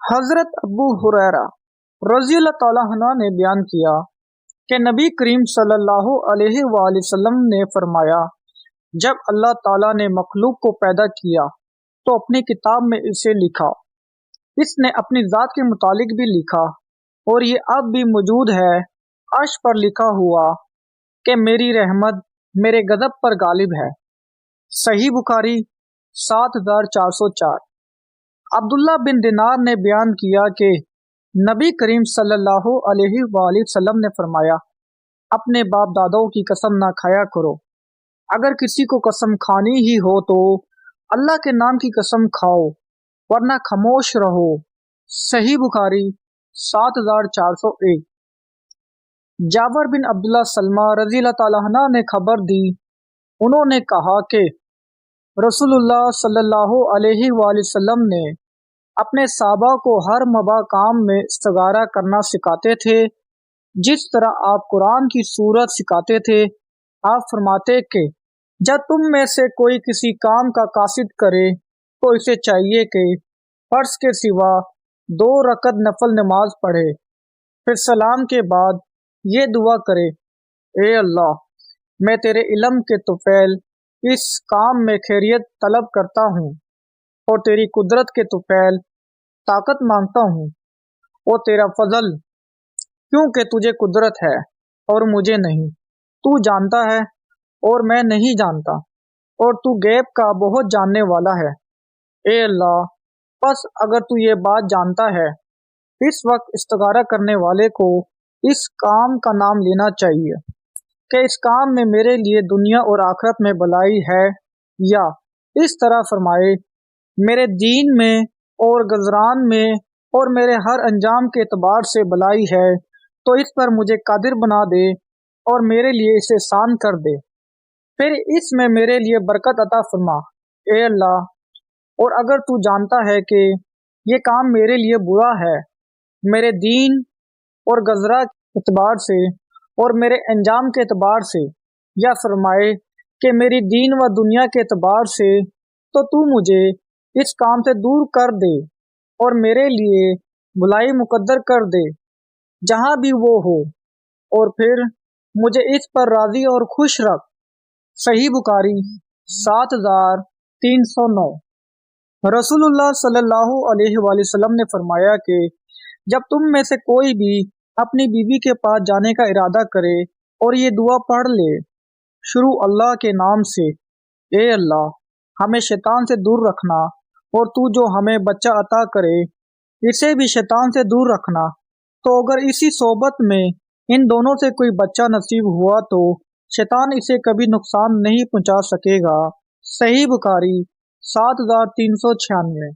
حضرت ابو ہریرہ رضی اللہ تعالیٰ عنہ نے بیان کیا کہ نبی کریم صلی اللہ علیہ وآلہ وسلم نے فرمایا، جب اللہ تعالیٰ نے مخلوق کو پیدا کیا تو اپنی کتاب میں اسے لکھا۔ اس نے اپنی ذات کے متعلق بھی لکھا اور یہ اب بھی موجود ہے، عرش پر لکھا ہوا کہ میری رحمت میرے غضب پر غالب ہے۔ صحیح بخاری 7404۔ عبداللہ بن دینار نے بیان کیا کہ نبی کریم صلی اللہ علیہ وآلہ وسلم نے فرمایا، اپنے باپ دادوں کی قسم نہ کھایا کرو، اگر کسی کو قسم کھانی ہی ہو تو اللہ کے نام کی قسم کھاؤ ورنہ خاموش رہو۔ صحیح بخاری 7401۔ جابر بن عبداللہ سلمہ رضی اللہ تعالیٰ عنہ نے خبر دی، انہوں نے کہا کہ رسول اللہ صلی اللہ علیہ وآلہ وسلم نے اپنے صحابہ کو ہر مباح کام میں استخارہ کرنا سکھاتے تھے، جس طرح آپ قرآن کی سورت سکھاتے تھے۔ آپ فرماتے کہ جب تم میں سے کوئی کسی کام کا قاصد کرے تو اسے چاہیے کہ فرض کے سوا 2 رکعت نفل نماز پڑھے، پھر سلام کے بعد یہ دعا کرے، اے اللہ، میں تیرے علم کے طفیل اس کام میں خیریت طلب کرتا ہوں اور تیری قدرت کے طفیل طاقت مانگتا ہوں، اور تیرا فضل، کیونکہ تجھے قدرت ہے اور مجھے نہیں، تو جانتا ہے اور میں نہیں جانتا، اور تو غیب کا بہت جاننے والا ہے۔ اے اللہ، پس اگر تو یہ بات جانتا ہے، اس وقت استخارہ کرنے والے کو اس کام کا نام لینا چاہیے کہ اس کام میں میرے لیے دنیا اور آخرت میں بھلائی ہے، یا اس طرح فرمائے، میرے دین میں اور گزران میں اور میرے ہر انجام کے اعتبار سے بھلائی ہے تو اس پر مجھے قادر بنا دے اور میرے لیے اسے آسان کر دے، پھر اس میں میرے لیے برکت عطا فرما، اے اللہ، اور اگر تو جانتا ہے کہ یہ کام میرے لیے برا ہے، میرے دین اور گزرا کے اعتبار سے اور میرے انجام کے اعتبار سے، یا فرمائے کہ میری دین و دنیا کے اعتبار سے، تو مجھے اس کام سے دور کر دے اور میرے لیے بھلائی مقدر کر دے جہاں بھی وہ ہو، اور پھر مجھے اس پر راضی اور خوش رکھ۔ صحیح بخاری 7309۔ رسول اللہ صلی اللہ علیہ وآلہ وسلم نے فرمایا کہ جب تم میں سے کوئی بھی اپنی بیوی کے پاس جانے کا ارادہ کرے اور یہ دعا پڑھ لے، شروع اللہ کے نام سے، اے اللہ، ہمیں شیطان سے دور رکھنا، اور تو جو ہمیں بچہ عطا کرے اسے بھی شیطان سے دور رکھنا، تو اگر اسی صحبت میں ان دونوں سے کوئی بچہ نصیب ہوا تو شیطان اسے کبھی نقصان نہیں پہنچا سکے گا۔ صحیح بخاری 7396۔